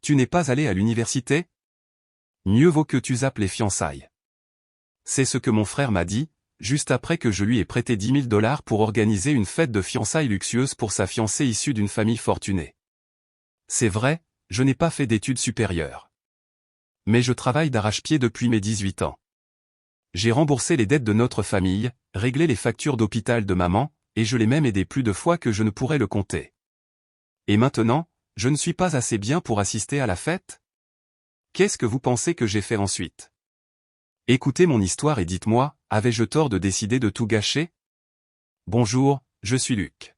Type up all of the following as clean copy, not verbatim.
Tu n'es pas allé à l'université? Mieux vaut que tu zappes les fiançailles. C'est ce que mon frère m'a dit, juste après que je lui ai prêté 10 000 $ pour organiser une fête de fiançailles luxueuse pour sa fiancée issue d'une famille fortunée. C'est vrai, je n'ai pas fait d'études supérieures. Mais je travaille d'arrache-pied depuis mes 18 ans. J'ai remboursé les dettes de notre famille, réglé les factures d'hôpital de maman, et je l'ai même aidé plus de fois que je ne pourrais le compter. Et maintenant, je ne suis pas assez bien pour assister à la fête? Qu'est-ce que vous pensez que j'ai fait ensuite? Écoutez mon histoire et dites-moi, avais-je tort de décider de tout gâcher? Bonjour, je suis Luc.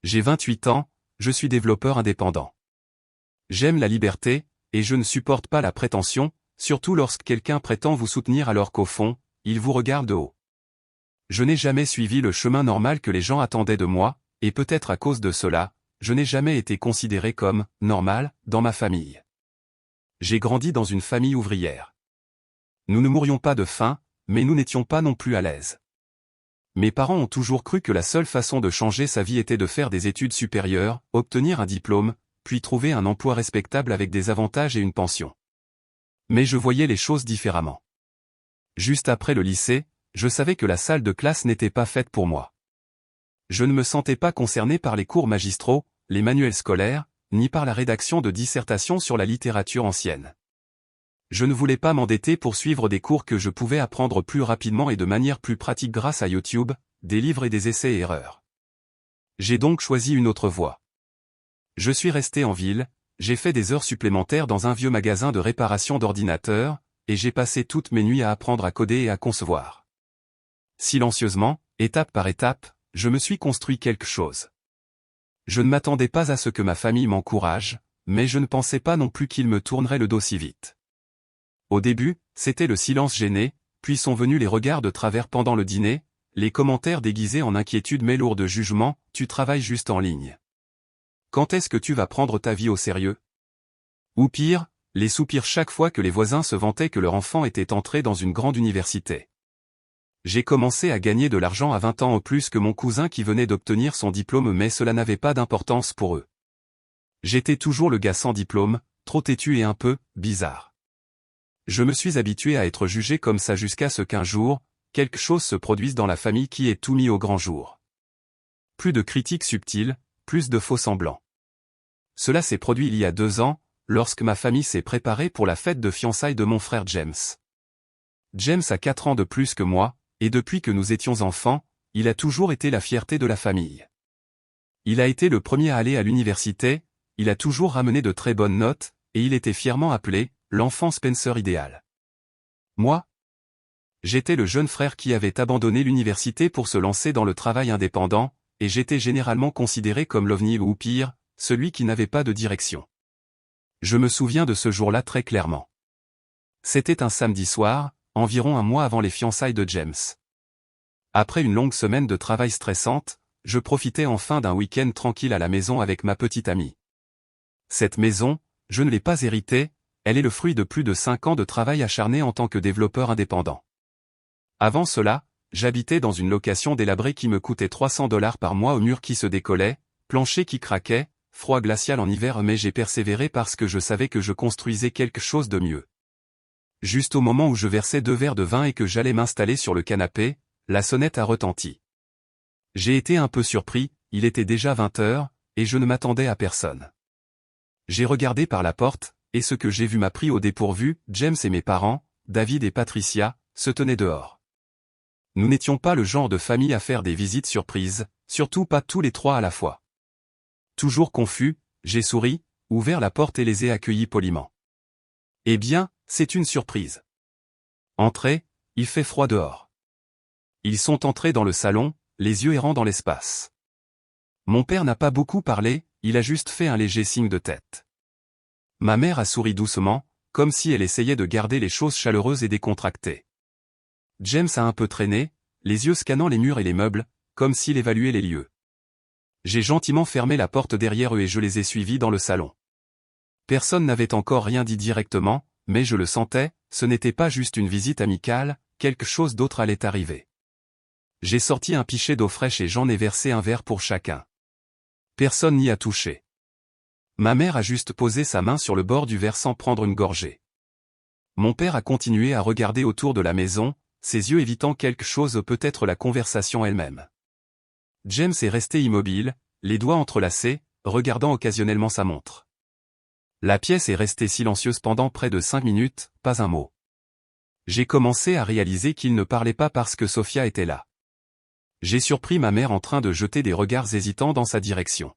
J'ai 28 ans, je suis développeur indépendant. J'aime la liberté, et je ne supporte pas la prétention, surtout lorsque quelqu'un prétend vous soutenir alors qu'au fond, il vous regarde de haut. Je n'ai jamais suivi le chemin normal que les gens attendaient de moi, et peut-être à cause de cela, je n'ai jamais été considéré comme « normal » dans ma famille. J'ai grandi dans une famille ouvrière. Nous ne mourions pas de faim, mais nous n'étions pas non plus à l'aise. Mes parents ont toujours cru que la seule façon de changer sa vie était de faire des études supérieures, obtenir un diplôme, puis trouver un emploi respectable avec des avantages et une pension. Mais je voyais les choses différemment. Juste après le lycée, je savais que la salle de classe n'était pas faite pour moi. Je ne me sentais pas concerné par les cours magistraux, les manuels scolaires, ni par la rédaction de dissertations sur la littérature ancienne. Je ne voulais pas m'endetter pour suivre des cours que je pouvais apprendre plus rapidement et de manière plus pratique grâce à YouTube, des livres et des essais-erreurs. J'ai donc choisi une autre voie. Je suis resté en ville, j'ai fait des heures supplémentaires dans un vieux magasin de réparation d'ordinateurs, et j'ai passé toutes mes nuits à apprendre à coder et à concevoir. Silencieusement, étape par étape, je me suis construit quelque chose. Je ne m'attendais pas à ce que ma famille m'encourage, mais je ne pensais pas non plus qu'ils me tourneraient le dos si vite. Au début, c'était le silence gêné, puis sont venus les regards de travers pendant le dîner, les commentaires déguisés en inquiétude mais lourds de jugement, tu travailles juste en ligne. Quand est-ce que tu vas prendre ta vie au sérieux? Ou pire, les soupirs chaque fois que les voisins se vantaient que leur enfant était entré dans une grande université. J'ai commencé à gagner de l'argent à 20 ans au plus que mon cousin qui venait d'obtenir son diplôme mais cela n'avait pas d'importance pour eux. J'étais toujours le gars sans diplôme, trop têtu et un peu bizarre. Je me suis habitué à être jugé comme ça jusqu'à ce qu'un jour, quelque chose se produise dans la famille qui ait tout mis au grand jour. Plus de critiques subtiles, plus de faux semblants. Cela s'est produit il y a 2 ans, lorsque ma famille s'est préparée pour la fête de fiançailles de mon frère James. James a 4 ans de plus que moi, et depuis que nous étions enfants, il a toujours été la fierté de la famille. Il a été le premier à aller à l'université, il a toujours ramené de très bonnes notes, et il était fièrement appelé « l'enfant Spencer idéal ». Moi? J'étais le jeune frère qui avait abandonné l'université pour se lancer dans le travail indépendant, et j'étais généralement considéré comme l'ovni ou pire, celui qui n'avait pas de direction. Je me souviens de ce jour-là très clairement. C'était un samedi soir, environ un mois avant les fiançailles de James. Après une longue semaine de travail stressante, je profitais enfin d'un week-end tranquille à la maison avec ma petite amie. Cette maison, je ne l'ai pas héritée, elle est le fruit de plus de 5 ans de travail acharné en tant que développeur indépendant. Avant cela, j'habitais dans une location délabrée qui me coûtait 300 $ par mois aux murs qui se décollaient, plancher qui craquait, froid glacial en hiver mais j'ai persévéré parce que je savais que je construisais quelque chose de mieux. Juste au moment où je versais 2 verres de vin et que j'allais m'installer sur le canapé, la sonnette a retenti. J'ai été un peu surpris, il était déjà 20 h, et je ne m'attendais à personne. J'ai regardé par la porte, et ce que j'ai vu m'a pris au dépourvu, James et mes parents, David et Patricia, se tenaient dehors. Nous n'étions pas le genre de famille à faire des visites surprises, surtout pas tous les 3 à la fois. Toujours confus, j'ai souri, ouvert la porte et les ai accueillis poliment. Eh bien, c'est une surprise. Entrez, il fait froid dehors. Ils sont entrés dans le salon, les yeux errants dans l'espace. Mon père n'a pas beaucoup parlé, il a juste fait un léger signe de tête. Ma mère a souri doucement, comme si elle essayait de garder les choses chaleureuses et décontractées. James a un peu traîné, les yeux scannant les murs et les meubles, comme s'il évaluait les lieux. J'ai gentiment fermé la porte derrière eux et je les ai suivis dans le salon. Personne n'avait encore rien dit directement, mais je le sentais, ce n'était pas juste une visite amicale, quelque chose d'autre allait arriver. J'ai sorti un pichet d'eau fraîche et j'en ai versé un verre pour chacun. Personne n'y a touché. Ma mère a juste posé sa main sur le bord du verre sans prendre une gorgée. Mon père a continué à regarder autour de la maison, ses yeux évitant quelque chose, peut-être la conversation elle-même. James est resté immobile, les doigts entrelacés, regardant occasionnellement sa montre. La pièce est restée silencieuse pendant près de 5 minutes, pas un mot. J'ai commencé à réaliser qu'il ne parlait pas parce que Sophia était là. J'ai surpris ma mère en train de jeter des regards hésitants dans sa direction.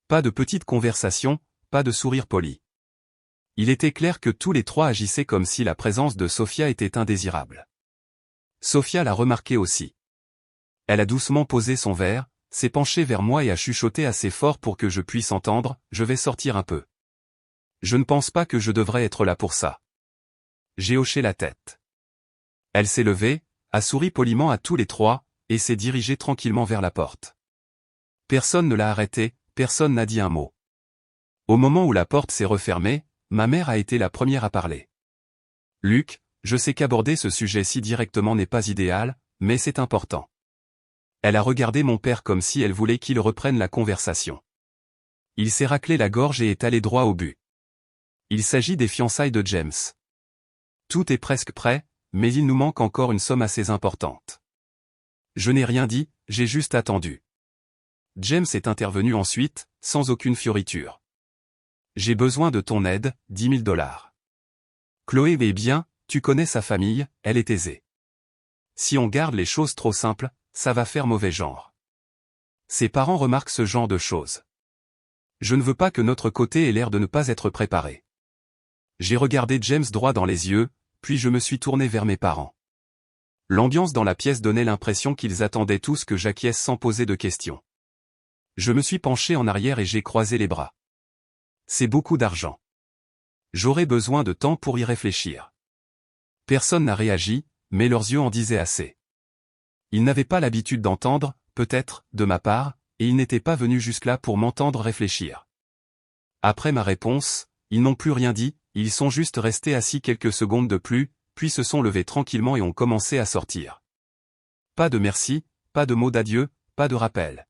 Pas de petite conversation, pas de sourire poli. Il était clair que tous les trois agissaient comme si la présence de Sophia était indésirable. Sophia l'a remarqué aussi. Elle a doucement posé son verre, s'est penchée vers moi et a chuchoté assez fort pour que je puisse entendre, « Je vais sortir un peu. Je ne pense pas que je devrais être là pour ça. » J'ai hoché la tête. Elle s'est levée, a souri poliment à tous les trois, et s'est dirigée tranquillement vers la porte. Personne ne l'a arrêtée, personne n'a dit un mot. Au moment où la porte s'est refermée, ma mère a été la première à parler. « Luc, je sais qu'aborder ce sujet si directement n'est pas idéal, mais c'est important. » Elle a regardé mon père comme si elle voulait qu'il reprenne la conversation. Il s'est raclé la gorge et est allé droit au but. Il s'agit des fiançailles de James. Tout est presque prêt, mais il nous manque encore une somme assez importante. Je n'ai rien dit, j'ai juste attendu. James est intervenu ensuite, sans aucune fioriture. « J'ai besoin de ton aide, 10 000 $. Chloé est bien, tu connais sa famille, elle est aisée. Si on garde les choses trop simples, ça va faire mauvais genre. » Ses parents remarquent ce genre de choses. Je ne veux pas que notre côté ait l'air de ne pas être préparé. J'ai regardé James droit dans les yeux, puis je me suis tourné vers mes parents. L'ambiance dans la pièce donnait l'impression qu'ils attendaient tous que j'acquiesce sans poser de questions. Je me suis penché en arrière et j'ai croisé les bras. C'est beaucoup d'argent. J'aurais besoin de temps pour y réfléchir. Personne n'a réagi, mais leurs yeux en disaient assez. Ils n'avaient pas l'habitude d'entendre, peut-être, de ma part, et ils n'étaient pas venus jusque-là pour m'entendre réfléchir. Après ma réponse, ils n'ont plus rien dit, ils sont juste restés assis quelques secondes de plus, puis se sont levés tranquillement et ont commencé à sortir. Pas de merci, pas de mots d'adieu, pas de rappel.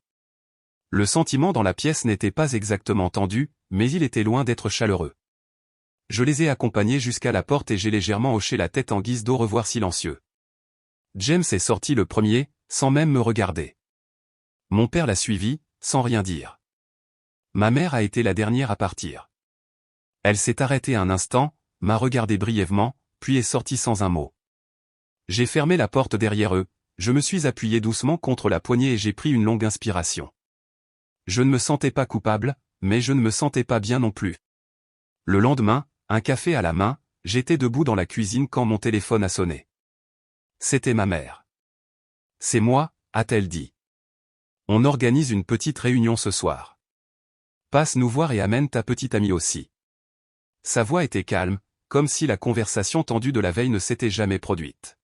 Le sentiment dans la pièce n'était pas exactement tendu, mais il était loin d'être chaleureux. Je les ai accompagnés jusqu'à la porte et j'ai légèrement hoché la tête en guise d'au revoir silencieux. James est sorti le premier, sans même me regarder. Mon père l'a suivi, sans rien dire. Ma mère a été la dernière à partir. Elle s'est arrêtée un instant, m'a regardé brièvement, puis est sortie sans un mot. J'ai fermé la porte derrière eux, je me suis appuyé doucement contre la poignée et j'ai pris une longue inspiration. Je ne me sentais pas coupable, mais je ne me sentais pas bien non plus. Le lendemain, un café à la main, j'étais debout dans la cuisine quand mon téléphone a sonné. C'était ma mère. « C'est moi », a-t-elle dit. « On organise une petite réunion ce soir. Passe nous voir et amène ta petite amie aussi. » Sa voix était calme, comme si la conversation tendue de la veille ne s'était jamais produite.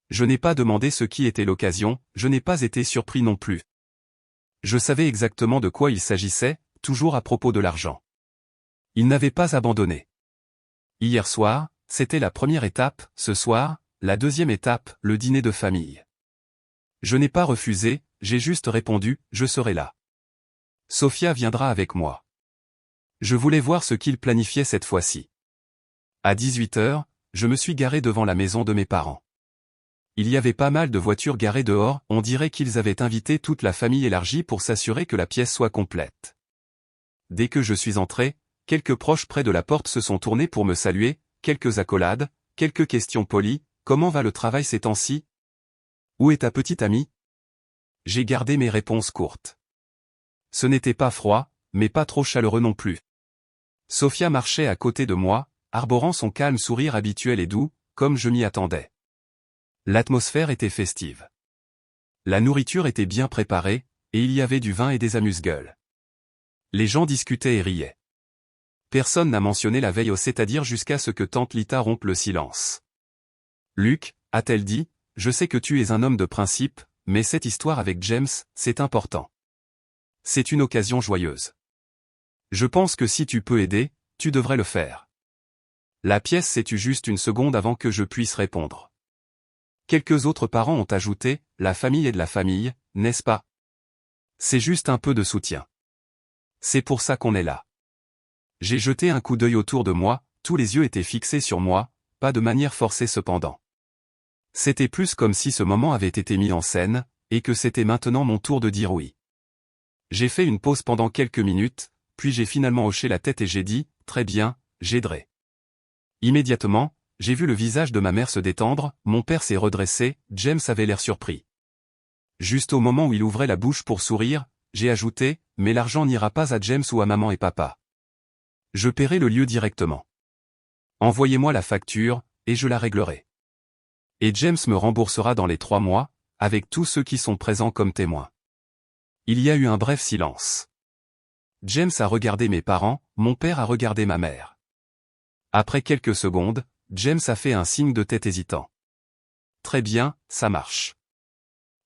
Je n'ai pas demandé ce qui était l'occasion, je n'ai pas été surpris non plus. Je savais exactement de quoi il s'agissait, toujours à propos de l'argent. Il n'avait pas abandonné. Hier soir, c'était la première étape, ce soir, la deuxième étape, le dîner de famille. Je n'ai pas refusé, j'ai juste répondu, je serai là. Sophia viendra avec moi. Je voulais voir ce qu'il planifiait cette fois-ci. À 18 h, je me suis garé devant la maison de mes parents. Il y avait pas mal de voitures garées dehors, on dirait qu'ils avaient invité toute la famille élargie pour s'assurer que la pièce soit complète. Dès que je suis entré, quelques proches près de la porte se sont tournés pour me saluer, quelques accolades, quelques questions polies, comment va le travail ces temps-ci? Où est ta petite amie? J'ai gardé mes réponses courtes. Ce n'était pas froid, mais pas trop chaleureux non plus. Sophia marchait à côté de moi, arborant son calme sourire habituel et doux, comme je m'y attendais. L'atmosphère était festive. La nourriture était bien préparée, et il y avait du vin et des amuse-gueules. Les gens discutaient et riaient. Personne n'a mentionné la veille, c'est-à-dire jusqu'à ce que tante Lita rompe le silence. « Luc, a-t-elle dit, je sais que tu es un homme de principe, mais cette histoire avec James, c'est important. C'est une occasion joyeuse. Je pense que si tu peux aider, tu devrais le faire. » La pièce s'est tue juste une seconde avant que je puisse répondre. Quelques autres parents ont ajouté, la famille est de la famille, n'est-ce pas? C'est juste un peu de soutien. C'est pour ça qu'on est là. J'ai jeté un coup d'œil autour de moi, tous les yeux étaient fixés sur moi, pas de manière forcée cependant. C'était plus comme si ce moment avait été mis en scène, et que c'était maintenant mon tour de dire oui. J'ai fait une pause pendant quelques minutes, puis j'ai finalement hoché la tête et j'ai dit, très bien, j'aiderai. Immédiatement, j'ai vu le visage de ma mère se détendre, mon père s'est redressé, James avait l'air surpris. Juste au moment où il ouvrait la bouche pour sourire, j'ai ajouté, mais l'argent n'ira pas à James ou à maman et papa. Je paierai le lieu directement. Envoyez-moi la facture, et je la réglerai. Et James me remboursera dans les 3 mois, avec tous ceux qui sont présents comme témoins. Il y a eu un bref silence. James a regardé mes parents, mon père a regardé ma mère. Après quelques secondes, James a fait un signe de tête hésitant. Très bien, ça marche.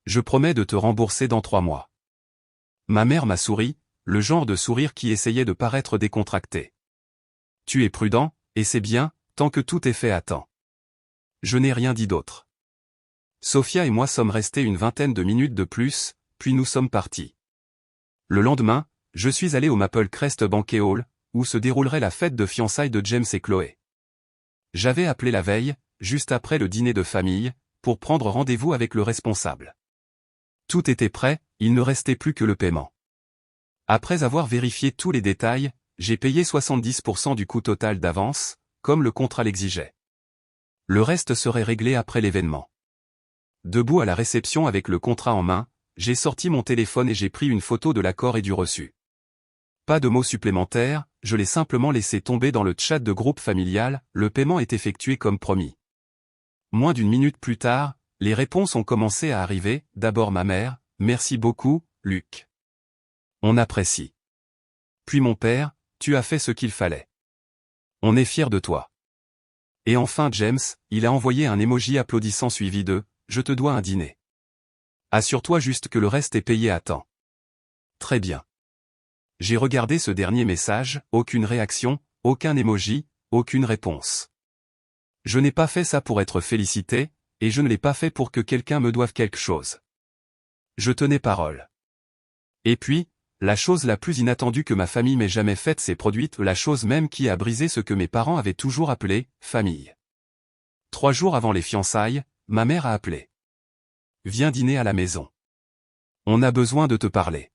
Je promets de te rembourser dans 3 mois. Ma mère m'a souri, le genre de sourire qui essayait de paraître décontracté. Tu es prudent, et c'est bien, tant que tout est fait à temps. Je n'ai rien dit d'autre. Sophia et moi sommes restés une vingtaine de minutes de plus, puis nous sommes partis. Le lendemain, je suis allé au Maple Crest Banquet Hall, où se déroulerait la fête de fiançailles de James et Chloé. J'avais appelé la veille, juste après le dîner de famille, pour prendre rendez-vous avec le responsable. Tout était prêt, il ne restait plus que le paiement. Après avoir vérifié tous les détails, j'ai payé 70% du coût total d'avance, comme le contrat l'exigeait. Le reste serait réglé après l'événement. Debout à la réception avec le contrat en main, j'ai sorti mon téléphone et j'ai pris une photo de l'accord et du reçu. Pas de mots supplémentaires, je l'ai simplement laissé tomber dans le chat de groupe familial, le paiement est effectué comme promis. Moins d'une minute plus tard, les réponses ont commencé à arriver, d'abord ma mère, merci beaucoup, Luc. On apprécie. Puis mon père, tu as fait ce qu'il fallait. On est fier de toi. Et enfin James, il a envoyé un emoji applaudissant suivi de « Je te dois un dîner. Assure-toi juste que le reste est payé à temps. » Très bien. J'ai regardé ce dernier message, aucune réaction, aucun emoji, aucune réponse. Je n'ai pas fait ça pour être félicité, et je ne l'ai pas fait pour que quelqu'un me doive quelque chose. Je tenais parole. Et puis, la chose la plus inattendue que ma famille m'ait jamais faite s'est produite, la chose même qui a brisé ce que mes parents avaient toujours appelé « famille ». 3 jours avant les fiançailles, ma mère a appelé. « Viens dîner à la maison. On a besoin de te parler. »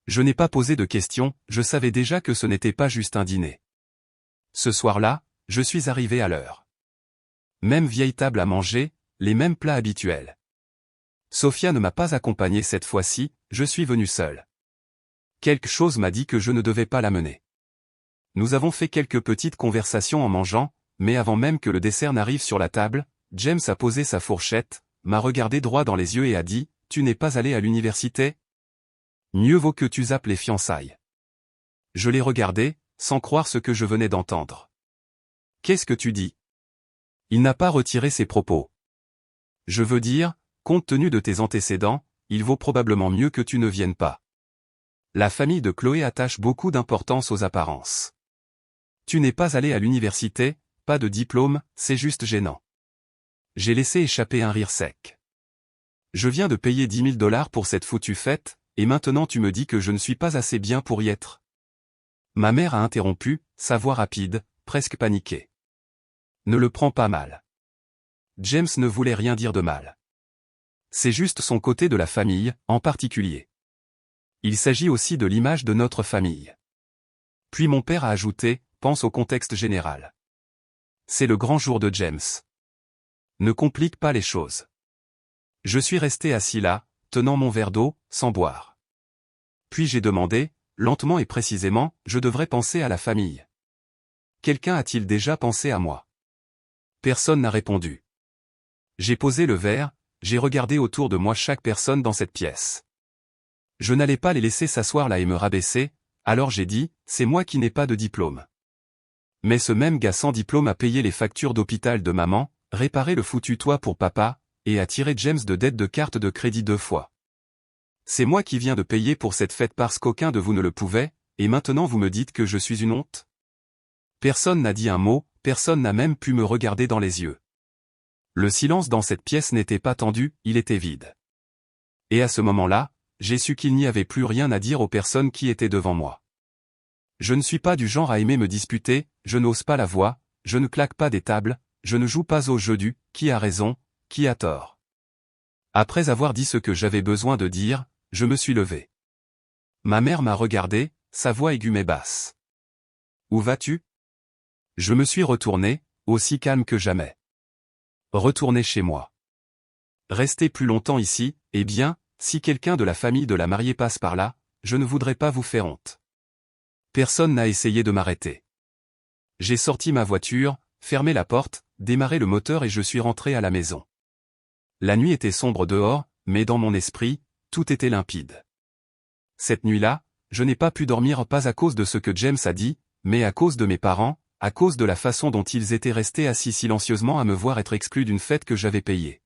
Je n'ai pas posé de questions, je savais déjà que ce n'était pas juste un dîner. Ce soir-là, je suis arrivé à l'heure. Même vieille table à manger, les mêmes plats habituels. Sophia ne m'a pas accompagné cette fois-ci, je suis venu seul. Quelque chose m'a dit que je ne devais pas la mener. Nous avons fait quelques petites conversations en mangeant, mais avant même que le dessert n'arrive sur la table, James a posé sa fourchette, m'a regardé droit dans les yeux et a dit « Tu n'es pas allé à l'université ? Mieux vaut que tu zappes les fiançailles. » Je l'ai regardé, sans croire ce que je venais d'entendre. « Qu'est-ce que tu dis ? » Il n'a pas retiré ses propos. « Je veux dire, compte tenu de tes antécédents, il vaut probablement mieux que tu ne viennes pas. La famille de Chloé attache beaucoup d'importance aux apparences. Tu n'es pas allé à l'université, pas de diplôme, c'est juste gênant. » J'ai laissé échapper un rire sec. Je viens de payer 10 000 $ pour cette foutue fête, et maintenant tu me dis que je ne suis pas assez bien pour y être. Ma mère a interrompu, sa voix rapide, presque paniquée. Ne le prends pas mal. James ne voulait rien dire de mal. C'est juste son côté de la famille, en particulier. Il s'agit aussi de l'image de notre famille. Puis mon père a ajouté, pense au contexte général. C'est le grand jour de James. Ne complique pas les choses. Je suis resté assis là, tenant mon verre d'eau, sans boire. Puis j'ai demandé, lentement et précisément, je devrais penser à la famille. Quelqu'un a-t-il déjà pensé à moi? Personne n'a répondu. J'ai posé le verre, j'ai regardé autour de moi chaque personne dans cette pièce. Je n'allais pas les laisser s'asseoir là et me rabaisser, alors j'ai dit, c'est moi qui n'ai pas de diplôme. Mais ce même gars sans diplôme a payé les factures d'hôpital de maman, réparé le foutu toit pour papa, et a tiré James de dette de carte de crédit 2 fois. C'est moi qui viens de payer pour cette fête parce qu'aucun de vous ne le pouvait, et maintenant vous me dites que je suis une honte? Personne n'a dit un mot, personne n'a même pu me regarder dans les yeux. Le silence dans cette pièce n'était pas tendu, il était vide. Et à ce moment-là, j'ai su qu'il n'y avait plus rien à dire aux personnes qui étaient devant moi. Je ne suis pas du genre à aimer me disputer, je n'ose pas la voix, je ne claque pas des tables, je ne joue pas au jeu du « qui a raison, qui a tort ». Après avoir dit ce que j'avais besoin de dire, je me suis levé. Ma mère m'a regardé, sa voix aiguë mais basse. « Où vas-tu » Je me suis retourné, aussi calme que jamais. Retourner chez moi. Rester plus longtemps ici, eh bien, si quelqu'un de la famille de la mariée passe par là, je ne voudrais pas vous faire honte. Personne n'a essayé de m'arrêter. J'ai sorti ma voiture, fermé la porte, démarré le moteur et je suis rentré à la maison. La nuit était sombre dehors, mais dans mon esprit, tout était limpide. Cette nuit-là, je n'ai pas pu dormir pas à cause de ce que James a dit, mais à cause de mes parents, à cause de la façon dont ils étaient restés assis silencieusement à me voir être exclus d'une fête que j'avais payée.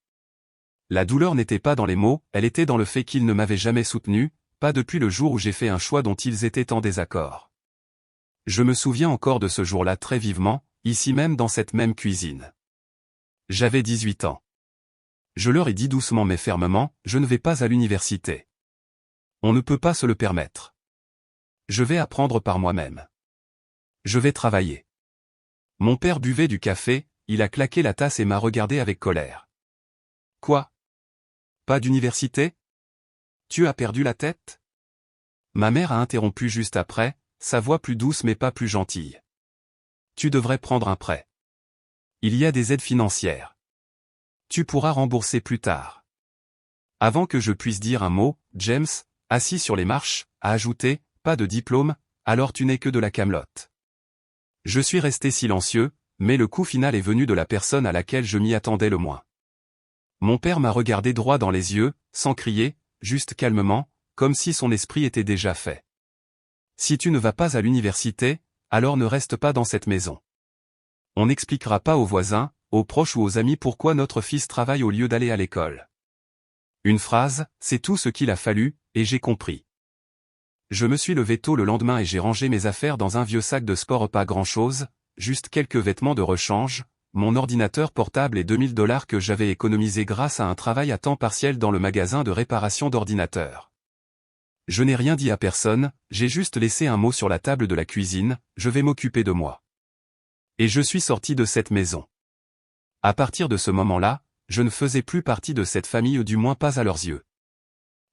La douleur n'était pas dans les mots, elle était dans le fait qu'ils ne m'avaient jamais soutenu, pas depuis le jour où j'ai fait un choix dont ils étaient en désaccord. Je me souviens encore de ce jour-là très vivement, ici même dans cette même cuisine. J'avais 18 ans. Je leur ai dit doucement mais fermement, je ne vais pas à l'université. On ne peut pas se le permettre. Je vais apprendre par moi-même. Je vais travailler. Mon père buvait du café, il a claqué la tasse et m'a regardé avec colère. Quoi ? Pas d'université ? Tu as perdu la tête ? Ma mère a interrompu juste après, sa voix plus douce mais pas plus gentille. Tu devrais prendre un prêt. Il y a des aides financières. Tu pourras rembourser plus tard. Avant que je puisse dire un mot, James, assis sur les marches, a ajouté, pas de diplôme, alors tu n'es que de la camelote. Je suis resté silencieux, mais le coup final est venu de la personne à laquelle je m'y attendais le moins. Mon père m'a regardé droit dans les yeux, sans crier, juste calmement, comme si son esprit était déjà fait. Si tu ne vas pas à l'université, alors ne reste pas dans cette maison. On n'expliquera pas aux voisins, aux proches ou aux amis pourquoi notre fils travaille au lieu d'aller à l'école. Une phrase, c'est tout ce qu'il a fallu, et j'ai compris. Je me suis levé tôt le lendemain et j'ai rangé mes affaires dans un vieux sac de sport, pas grand-chose, juste quelques vêtements de rechange, mon ordinateur portable et $2000 que j'avais économisés grâce à un travail à temps partiel dans le magasin de réparation d'ordinateurs. Je n'ai rien dit à personne, j'ai juste laissé un mot sur la table de la cuisine, je vais m'occuper de moi. Et je suis sorti de cette maison. À partir de ce moment-là, je ne faisais plus partie de cette famille ou du moins pas à leurs yeux.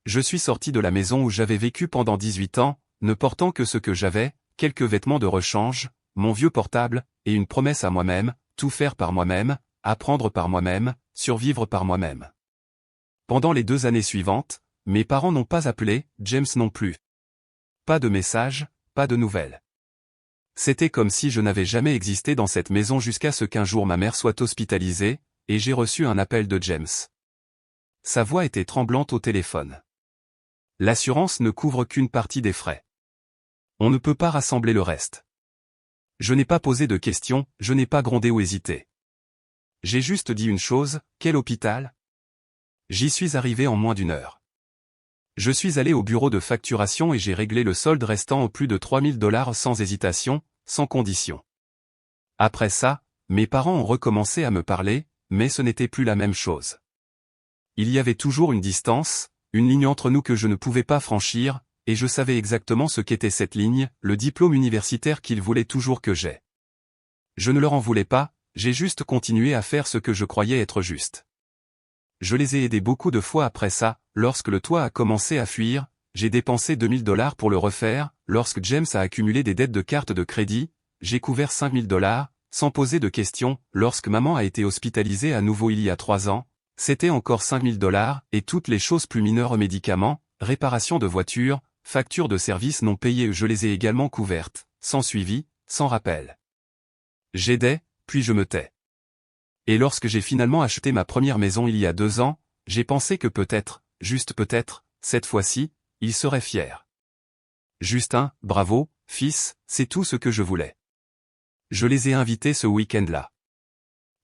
Je suis sorti de la maison où j'avais vécu pendant 18 ans, ne portant que ce que j'avais, quelques vêtements de rechange, mon vieux portable, et une promesse à moi-même, tout faire par moi-même, apprendre par moi-même, survivre par moi-même. Pendant les 2 années suivantes, mes parents n'ont pas appelé, James non plus. Pas de message, pas de nouvelles. C'était comme si je n'avais jamais existé dans cette maison jusqu'à ce qu'un jour ma mère soit hospitalisée, et j'ai reçu un appel de James. Sa voix était tremblante au téléphone. L'assurance ne couvre qu'une partie des frais. On ne peut pas rassembler le reste. Je n'ai pas posé de questions, je n'ai pas grondé ou hésité. J'ai juste dit une chose, quel hôpital ? J'y suis arrivé en moins d'1 heure. Je suis allé au bureau de facturation et j'ai réglé le solde restant au plus de $3000 sans hésitation, sans condition. Après ça, mes parents ont recommencé à me parler, mais ce n'était plus la même chose. Il y avait toujours une distance, une ligne entre nous que je ne pouvais pas franchir, et je savais exactement ce qu'était cette ligne, le diplôme universitaire qu'ils voulaient toujours que j'aie. Je ne leur en voulais pas, j'ai juste continué à faire ce que je croyais être juste. Je les ai aidés beaucoup de fois après ça, lorsque le toit a commencé à fuir, j'ai dépensé $2000 pour le refaire, lorsque James a accumulé des dettes de carte de crédit, j'ai couvert $5000, sans poser de questions, lorsque maman a été hospitalisée à nouveau il y a 3 ans, c'était encore $5000, et toutes les choses plus mineures, médicaments, réparation de voitures, factures de services non payées, je les ai également couvertes, sans suivi, sans rappel. J'aidais, puis je me tais. Et lorsque j'ai finalement acheté ma première maison il y a 2 ans, j'ai pensé que peut-être, juste peut-être, cette fois-ci, il serait fier. Justin, bravo, fils, c'est tout ce que je voulais. Je les ai invités ce week-end-là.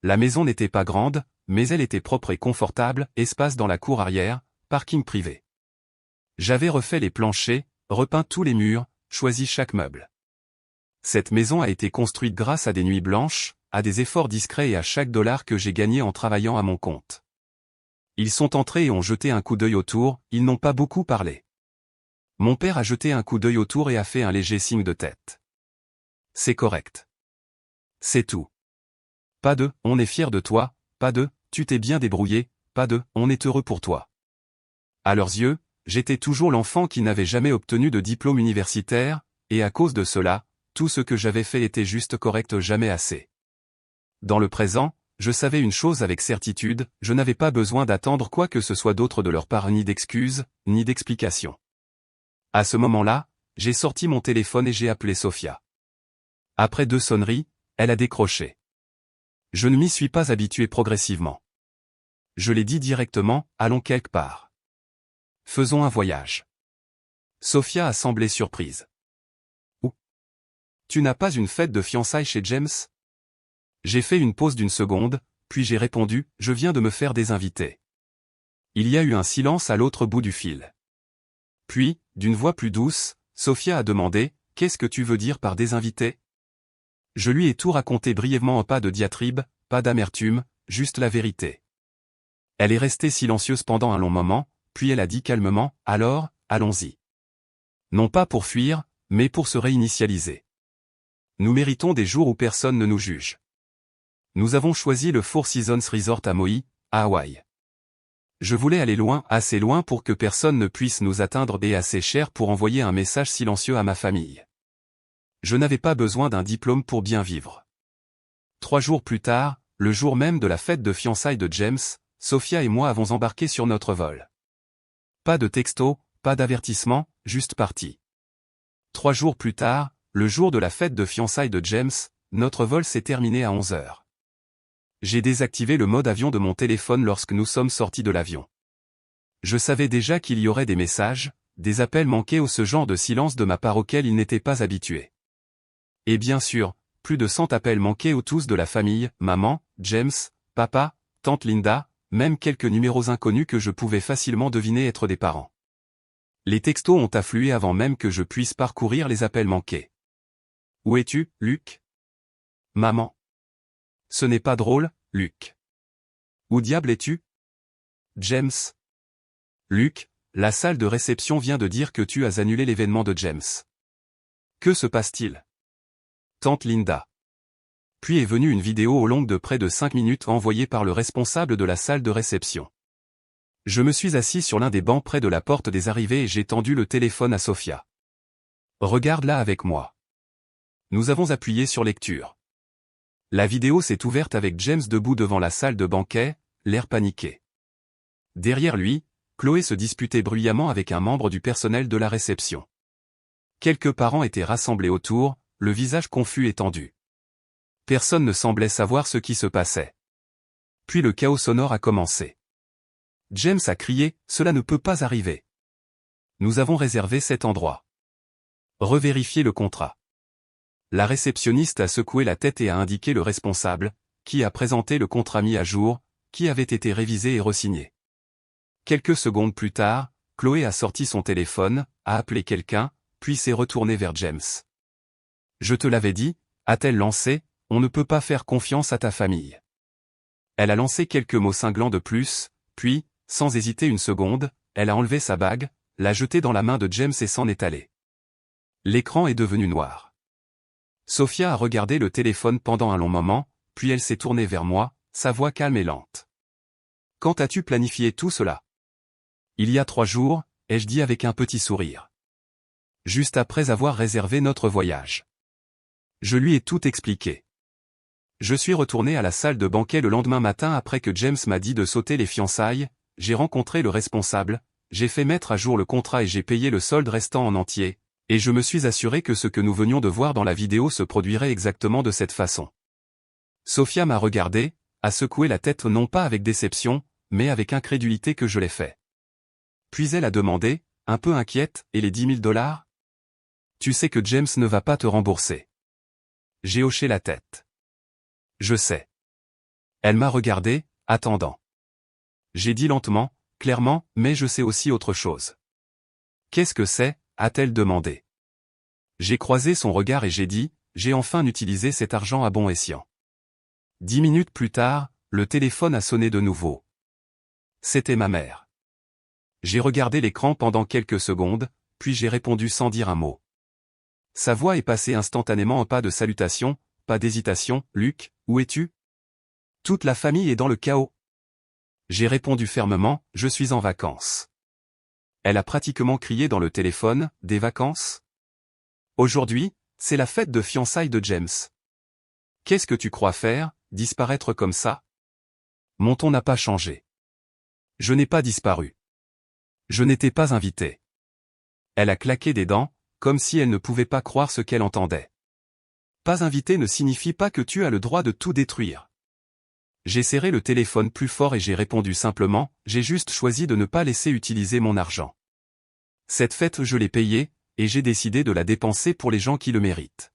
La maison n'était pas grande, mais elle était propre et confortable, espace dans la cour arrière, parking privé. J'avais refait les planchers, repeint tous les murs, choisi chaque meuble. Cette maison a été construite grâce à des nuits blanches, à des efforts discrets et à chaque dollar que j'ai gagné en travaillant à mon compte. Ils sont entrés et ont jeté un coup d'œil autour, ils n'ont pas beaucoup parlé. Mon père a jeté un coup d'œil autour et a fait un léger signe de tête. C'est correct. C'est tout. Pas de « on est fier de toi », pas de « tu t'es bien débrouillé », pas de « on est heureux pour toi ». À leurs yeux, j'étais toujours l'enfant qui n'avait jamais obtenu de diplôme universitaire, et à cause de cela, tout ce que j'avais fait était juste correct, jamais assez. Dans le présent, je savais une chose avec certitude, je n'avais pas besoin d'attendre quoi que ce soit d'autre de leur part, ni d'excuses, ni d'explications. À ce moment-là, j'ai sorti mon téléphone et j'ai appelé Sophia. Après 2 sonneries, elle a décroché. Je ne m'y suis pas habitué progressivement. Je l'ai dit directement, allons quelque part. Faisons un voyage. Sophia a semblé surprise. Où? Tu n'as pas une fête de fiançailles chez James? J'ai fait une pause d'1 seconde, puis j'ai répondu, je viens de me faire désinviter. Il y a eu un silence à l'autre bout du fil. Puis, d'une voix plus douce, Sophia a demandé, qu'est-ce que tu veux dire par désinvité? Je lui ai tout raconté brièvement, pas de diatribe, pas d'amertume, juste la vérité. Elle est restée silencieuse pendant un long moment, puis elle a dit calmement, alors, allons-y. Non pas pour fuir, mais pour se réinitialiser. Nous méritons des jours où personne ne nous juge. Nous avons choisi le Four Seasons Resort à Maui, à Hawaï. Je voulais aller loin, assez loin pour que personne ne puisse nous atteindre et assez cher pour envoyer un message silencieux à ma famille. Je n'avais pas besoin d'un diplôme pour bien vivre. 3 jours plus tard, le jour même de la fête de fiançailles de James, Sophia et moi avons embarqué sur notre vol. Pas de texto, pas d'avertissement, juste parti. 3 jours plus tard, le jour de la fête de fiançailles de James, notre vol s'est terminé à 11 heures. J'ai désactivé le mode avion de mon téléphone lorsque nous sommes sortis de l'avion. Je savais déjà qu'il y aurait des messages, des appels manqués ou ce genre de silence de ma part auquel il n'était pas habitué. Et bien sûr, plus de 100 appels manqués ou tous de la famille, maman, James, papa, tante Linda, même quelques numéros inconnus que je pouvais facilement deviner être des parents. Les textos ont afflué avant même que je puisse parcourir les appels manqués. Où es-tu, Luc? Maman. Ce n'est pas drôle, Luc. Où diable es-tu? James. Luc, la salle de réception vient de dire que tu as annulé l'événement de James. Que se passe-t-il? Tante Linda. Puis est venue une vidéo au long de près de 5 minutes envoyée par le responsable de la salle de réception. Je me suis assis sur l'un des bancs près de la porte des arrivées et j'ai tendu le téléphone à Sophia. Regarde-la avec moi. Nous avons appuyé sur lecture. La vidéo s'est ouverte avec James debout devant la salle de banquet, l'air paniqué. Derrière lui, Chloé se disputait bruyamment avec un membre du personnel de la réception. Quelques parents étaient rassemblés autour, le visage confus et tendu. Personne ne semblait savoir ce qui se passait. Puis le chaos sonore a commencé. James a crié, « Cela ne peut pas arriver. Nous avons réservé cet endroit. Revérifiez le contrat. » La réceptionniste a secoué la tête et a indiqué le responsable, qui a présenté le contrat mis à jour, qui avait été révisé et resigné. Quelques secondes plus tard, Chloé a sorti son téléphone, a appelé quelqu'un, puis s'est retournée vers James. « Je te l'avais dit », a-t-elle lancé, « on ne peut pas faire confiance à ta famille. » Elle a lancé quelques mots cinglants de plus, puis, sans hésiter une seconde, elle a enlevé sa bague, l'a jetée dans la main de James et s'en est allée. L'écran est devenu noir. Sophia a regardé le téléphone pendant un long moment, puis elle s'est tournée vers moi, sa voix calme et lente. « Quand as-tu planifié tout cela? » « Il y a 3 jours, ai-je dit avec un petit sourire. Juste après avoir réservé notre voyage. Je lui ai tout expliqué. Je suis retourné à la salle de banquet le lendemain matin après que James m'a dit de sauter les fiançailles, j'ai rencontré le responsable, j'ai fait mettre à jour le contrat et j'ai payé le solde restant en entier, et je me suis assuré que ce que nous venions de voir dans la vidéo se produirait exactement de cette façon. Sophia m'a regardé, a secoué la tête non pas avec déception, mais avec incrédulité que je l'ai fait. Puis elle a demandé, un peu inquiète, « Et les 10 000 $? Tu sais que James ne va pas te rembourser. » J'ai hoché la tête. Je sais. Elle m'a regardé, attendant. J'ai dit lentement, clairement, mais je sais aussi autre chose. Qu'est-ce que c'est? A-t-elle demandé. J'ai croisé son regard et j'ai dit, j'ai enfin utilisé cet argent à bon escient. 10 minutes plus tard, le téléphone a sonné de nouveau. C'était ma mère. J'ai regardé l'écran pendant quelques secondes, puis j'ai répondu sans dire un mot. Sa voix est passée instantanément en pas de salutation, pas d'hésitation. Luc, où es-tu? Toute la famille est dans le chaos. J'ai répondu fermement, je suis en vacances. Elle a pratiquement crié dans le téléphone, des vacances? Aujourd'hui, c'est la fête de fiançailles de James. Qu'est-ce que tu crois faire, disparaître comme ça? Mon ton n'a pas changé. Je n'ai pas disparu. Je n'étais pas invité. Elle a claqué des dents, comme si elle ne pouvait pas croire ce qu'elle entendait. Pas invité ne signifie pas que tu as le droit de tout détruire. J'ai serré le téléphone plus fort et j'ai répondu simplement, j'ai juste choisi de ne pas laisser utiliser mon argent. Cette fête je l'ai payée, et j'ai décidé de la dépenser pour les gens qui le méritent.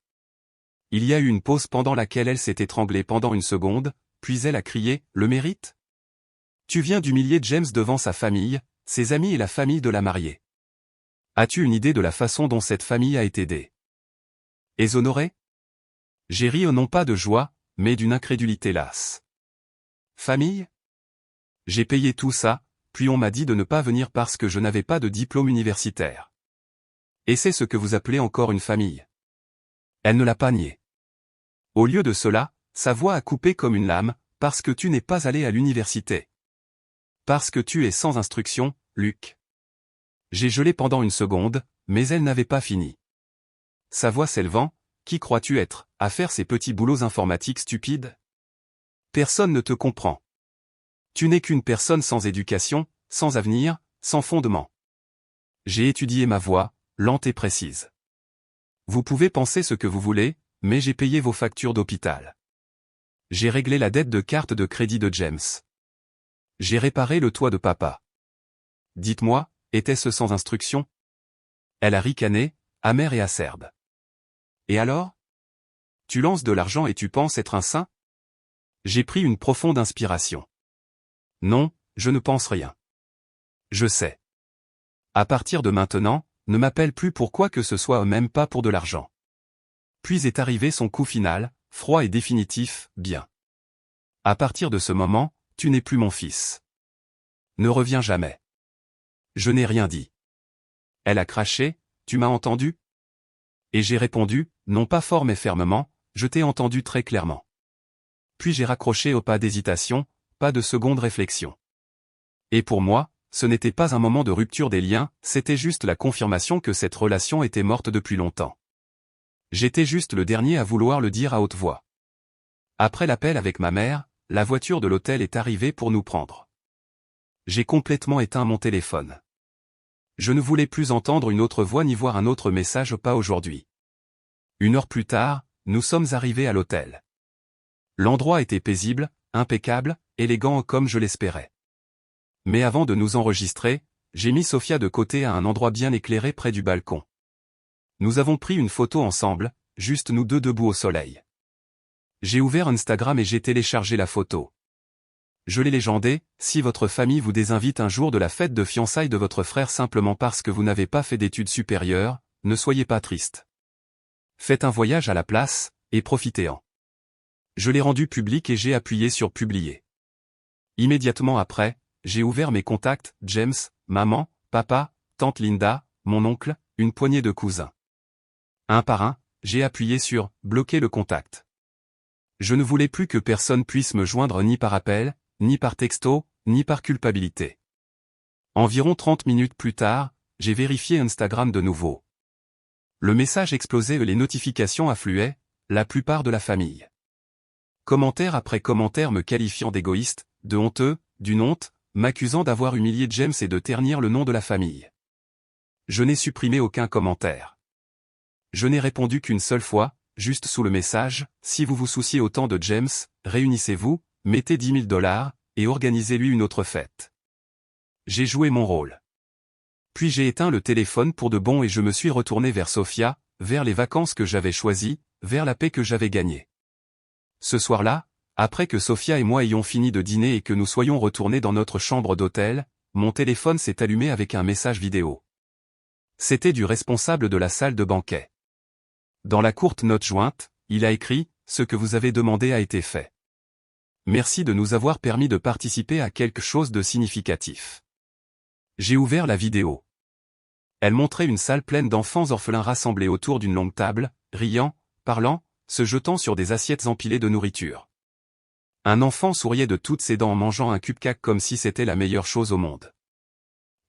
Il y a eu une pause pendant laquelle elle s'est étranglée pendant une seconde, puis elle a crié, le mérite? Tu viens d'humilier James devant sa famille, ses amis et la famille de la mariée. As-tu une idée de la façon dont cette famille a été exonérée? J'ai ri non pas de joie, mais d'une incrédulité lasse. Famille? J'ai payé tout ça, puis on m'a dit de ne pas venir parce que je n'avais pas de diplôme universitaire. Et c'est ce que vous appelez encore une famille. Elle ne l'a pas nié. Au lieu de cela, sa voix a coupé comme une lame, parce que tu n'es pas allé à l'université. Parce que tu es sans instruction, Luc. J'ai gelé pendant une seconde, mais elle n'avait pas fini. Sa voix s'élevant, qui crois-tu être, à faire ces petits boulots informatiques stupides? Personne ne te comprend. Tu n'es qu'une personne sans éducation, sans avenir, sans fondement. J'ai étudié ma voix, lente et précise. Vous pouvez penser ce que vous voulez, mais j'ai payé vos factures d'hôpital. J'ai réglé la dette de carte de crédit de James. J'ai réparé le toit de papa. Dites-moi, était-ce sans instruction? Elle a ricané, amère et acerbe. Et alors? Tu lances de l'argent et tu penses être un saint? J'ai pris une profonde inspiration. Non, je ne pense rien. Je sais. À partir de maintenant, ne m'appelle plus pour quoi que ce soit, même pas pour de l'argent. Puis est arrivé son coup final, froid et définitif, bien. À partir de ce moment, tu n'es plus mon fils. Ne reviens jamais. Je n'ai rien dit. Elle a craché, tu m'as entendu? Et j'ai répondu, non pas fort mais fermement, je t'ai entendu très clairement. Puis j'ai raccroché au pas d'hésitation, pas de seconde réflexion. Et pour moi, ce n'était pas un moment de rupture des liens, c'était juste la confirmation que cette relation était morte depuis longtemps. J'étais juste le dernier à vouloir le dire à haute voix. Après l'appel avec ma mère, la voiture de l'hôtel est arrivée pour nous prendre. J'ai complètement éteint mon téléphone. Je ne voulais plus entendre une autre voix ni voir un autre message, pas aujourd'hui. 1 heure plus tard, nous sommes arrivés à l'hôtel. L'endroit était paisible, impeccable, élégant comme je l'espérais. Mais avant de nous enregistrer, j'ai mis Sophia de côté à un endroit bien éclairé près du balcon. Nous avons pris une photo ensemble, juste nous deux debout au soleil. J'ai ouvert Instagram et j'ai téléchargé la photo. Je l'ai légendée, si votre famille vous désinvite un jour de la fête de fiançailles de votre frère simplement parce que vous n'avez pas fait d'études supérieures, ne soyez pas triste. Faites un voyage à la place, et profitez-en. Je l'ai rendu public et j'ai appuyé sur publier. Immédiatement après, j'ai ouvert mes contacts, James, maman, papa, tante Linda, mon oncle, une poignée de cousins. Un par un, j'ai appuyé sur « Bloquer le contact ». Je ne voulais plus que personne puisse me joindre ni par appel, ni par texto, ni par culpabilité. Environ 30 minutes plus tard, j'ai vérifié Instagram de nouveau. Le message explosait et les notifications affluaient, la plupart de la famille. Commentaire après commentaire me qualifiant d'égoïste, de honteux, d'une honte, m'accusant d'avoir humilié James et de ternir le nom de la famille. Je n'ai supprimé aucun commentaire. Je n'ai répondu qu'une seule fois, juste sous le message, si vous vous souciez autant de James, réunissez-vous, mettez $10 000, et organisez-lui une autre fête. J'ai joué mon rôle. Puis j'ai éteint le téléphone pour de bon et je me suis retourné vers Sophia, vers les vacances que j'avais choisies, vers la paix que j'avais gagnée. Ce soir-là, après que Sophia et moi ayons fini de dîner et que nous soyons retournés dans notre chambre d'hôtel, mon téléphone s'est allumé avec un message vidéo. C'était du responsable de la salle de banquet. Dans la courte note jointe, il a écrit « Ce que vous avez demandé a été fait. Merci de nous avoir permis de participer à quelque chose de significatif. » J'ai ouvert la vidéo. Elle montrait une salle pleine d'enfants orphelins rassemblés autour d'une longue table, riant, parlant, se jetant sur des assiettes empilées de nourriture. Un enfant souriait de toutes ses dents en mangeant un cupcake comme si c'était la meilleure chose au monde.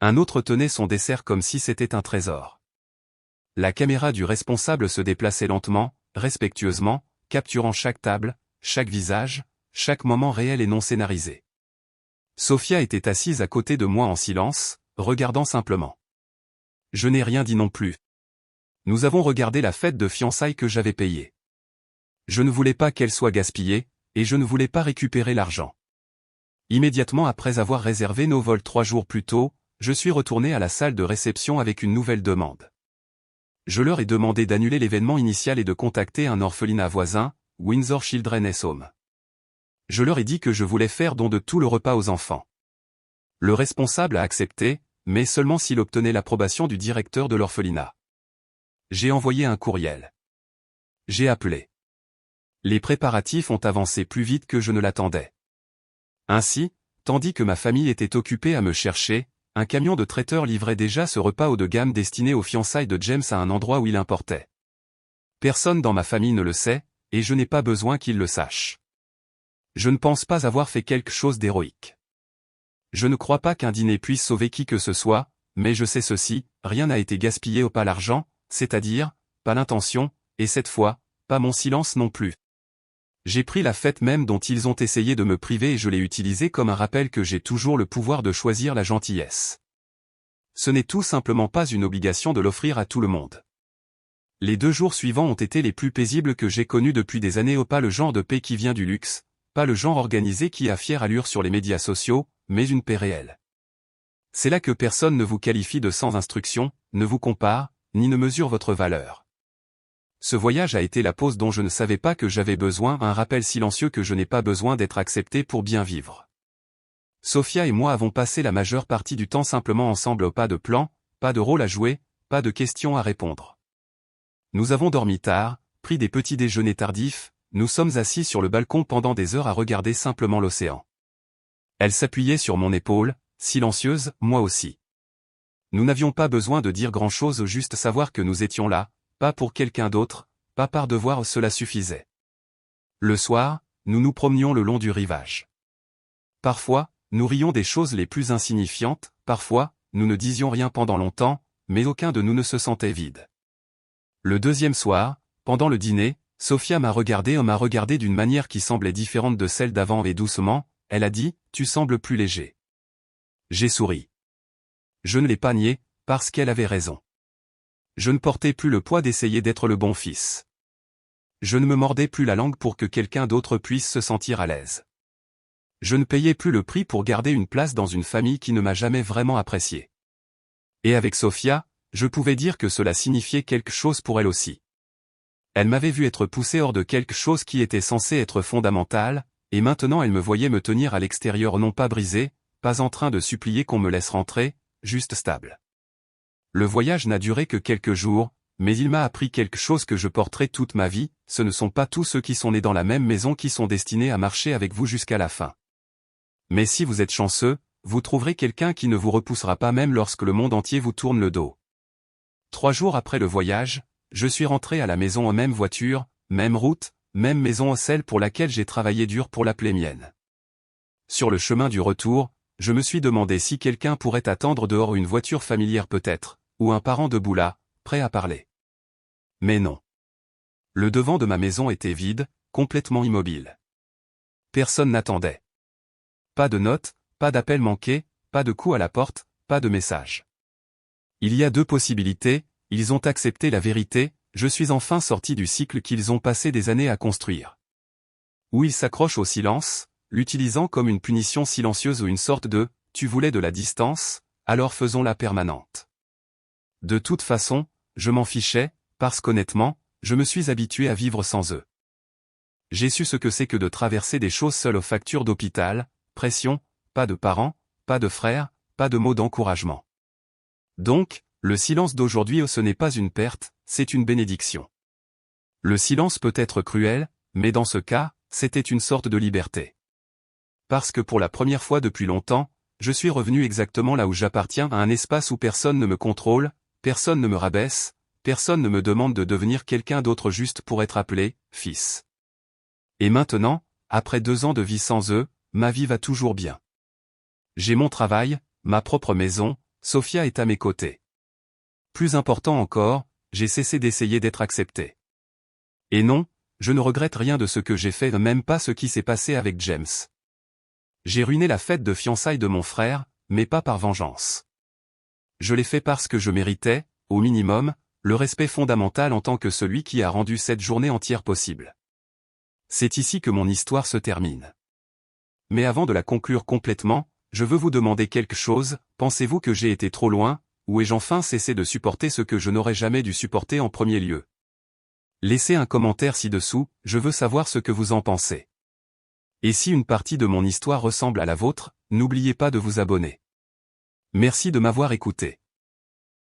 Un autre tenait son dessert comme si c'était un trésor. La caméra du responsable se déplaçait lentement, respectueusement, capturant chaque table, chaque visage, chaque moment réel et non scénarisé. Sophia était assise à côté de moi en silence, regardant simplement. Je n'ai rien dit non plus. Nous avons regardé la fête de fiançailles que j'avais payée. Je ne voulais pas qu'elle soit gaspillée, et je ne voulais pas récupérer l'argent. Immédiatement après avoir réservé nos vols 3 jours plus tôt, je suis retourné à la salle de réception avec une nouvelle demande. Je leur ai demandé d'annuler l'événement initial et de contacter un orphelinat voisin, Windsor Children's Home. Je leur ai dit que je voulais faire don de tout le repas aux enfants. Le responsable a accepté, mais seulement s'il obtenait l'approbation du directeur de l'orphelinat. J'ai envoyé un courriel. J'ai appelé. Les préparatifs ont avancé plus vite que je ne l'attendais. Ainsi, tandis que ma famille était occupée à me chercher, un camion de traiteur livrait déjà ce repas haut de gamme destiné aux fiançailles de James à un endroit où il importait. Personne dans ma famille ne le sait, et je n'ai pas besoin qu'il le sache. Je ne pense pas avoir fait quelque chose d'héroïque. Je ne crois pas qu'un dîner puisse sauver qui que ce soit, mais je sais ceci, rien n'a été gaspillé pas l'argent, c'est-à-dire, pas l'intention, et cette fois, pas mon silence non plus. J'ai pris la fête même dont ils ont essayé de me priver et je l'ai utilisée comme un rappel que j'ai toujours le pouvoir de choisir la gentillesse. Ce n'est tout simplement pas une obligation de l'offrir à tout le monde. Les 2 jours suivants ont été les plus paisibles que j'ai connus depuis des années. Pas le genre de paix qui vient du luxe, pas le genre organisé qui a fière allure sur les médias sociaux, mais une paix réelle. C'est là que personne ne vous qualifie de sans instruction, ne vous compare, ni ne mesure votre valeur. Ce voyage a été la pause dont je ne savais pas que j'avais besoin, un rappel silencieux que je n'ai pas besoin d'être accepté pour bien vivre. Sophia et moi avons passé la majeure partie du temps simplement ensemble, pas de plan, pas de rôle à jouer, pas de questions à répondre. Nous avons dormi tard, pris des petits déjeuners tardifs, nous sommes assis sur le balcon pendant des heures à regarder simplement l'océan. Elle s'appuyait sur mon épaule, silencieuse, moi aussi. Nous n'avions pas besoin de dire grand-chose, juste savoir que nous étions là, pas pour quelqu'un d'autre, pas par devoir, cela suffisait. Le soir, nous nous promenions le long du rivage. Parfois, nous rions des choses les plus insignifiantes, parfois, nous ne disions rien pendant longtemps, mais aucun de nous ne se sentait vide. Le deuxième soir, pendant le dîner, Sophia m'a regardé d'une manière qui semblait différente de celle d'avant et doucement, elle a dit, « Tu sembles plus léger. » J'ai souri. Je ne l'ai pas nié, parce qu'elle avait raison. Je ne portais plus le poids d'essayer d'être le bon fils. Je ne me mordais plus la langue pour que quelqu'un d'autre puisse se sentir à l'aise. Je ne payais plus le prix pour garder une place dans une famille qui ne m'a jamais vraiment apprécié. Et avec Sophia, je pouvais dire que cela signifiait quelque chose pour elle aussi. Elle m'avait vu être poussé hors de quelque chose qui était censé être fondamental, et maintenant elle me voyait me tenir à l'extérieur, non pas brisé, pas en train de supplier qu'on me laisse rentrer, juste stable. Le voyage n'a duré que quelques jours, mais il m'a appris quelque chose que je porterai toute ma vie, ce ne sont pas tous ceux qui sont nés dans la même maison qui sont destinés à marcher avec vous jusqu'à la fin. Mais si vous êtes chanceux, vous trouverez quelqu'un qui ne vous repoussera pas même lorsque le monde entier vous tourne le dos. 3 jours après le voyage, je suis rentré à la maison en même voiture, même route, même maison, celle pour laquelle j'ai travaillé dur pour l'appeler mienne. Sur le chemin du retour, je me suis demandé si quelqu'un pourrait attendre dehors, une voiture familière peut-être, ou un parent debout là, prêt à parler. Mais non. Le devant de ma maison était vide, complètement immobile. Personne n'attendait. Pas de notes, pas d'appel manqué, pas de coup à la porte, pas de message. Il y a 2 possibilités, ils ont accepté la vérité, je suis enfin sorti du cycle qu'ils ont passé des années à construire. Ou ils s'accrochent au silence, l'utilisant comme une punition silencieuse ou une sorte de « tu voulais de la distance, alors faisons-la permanente ». De toute façon, je m'en fichais, parce qu'honnêtement, je me suis habitué à vivre sans eux. J'ai su ce que c'est que de traverser des choses seul aux factures d'hôpital, pression, pas de parents, pas de frères, pas de mots d'encouragement. Donc, le silence d'aujourd'hui, ce n'est pas une perte, c'est une bénédiction. Le silence peut être cruel, mais dans ce cas, c'était une sorte de liberté. Parce que pour la première fois depuis longtemps, je suis revenu exactement là où j'appartiens, à un espace où personne ne me contrôle, personne ne me rabaisse, personne ne me demande de devenir quelqu'un d'autre juste pour être appelé « fils ». Et maintenant, après 2 ans de vie sans eux, ma vie va toujours bien. J'ai mon travail, ma propre maison, Sophia est à mes côtés. Plus important encore, j'ai cessé d'essayer d'être accepté. Et non, je ne regrette rien de ce que j'ai fait, même pas ce qui s'est passé avec James. J'ai ruiné la fête de fiançailles de mon frère, mais pas par vengeance. Je l'ai fait parce que je méritais, au minimum, le respect fondamental en tant que celui qui a rendu cette journée entière possible. C'est ici que mon histoire se termine. Mais avant de la conclure complètement, je veux vous demander quelque chose, pensez-vous que j'ai été trop loin, ou ai-je enfin cessé de supporter ce que je n'aurais jamais dû supporter en premier lieu? Laissez un commentaire ci-dessous, je veux savoir ce que vous en pensez. Et si une partie de mon histoire ressemble à la vôtre, n'oubliez pas de vous abonner. Merci de m'avoir écouté.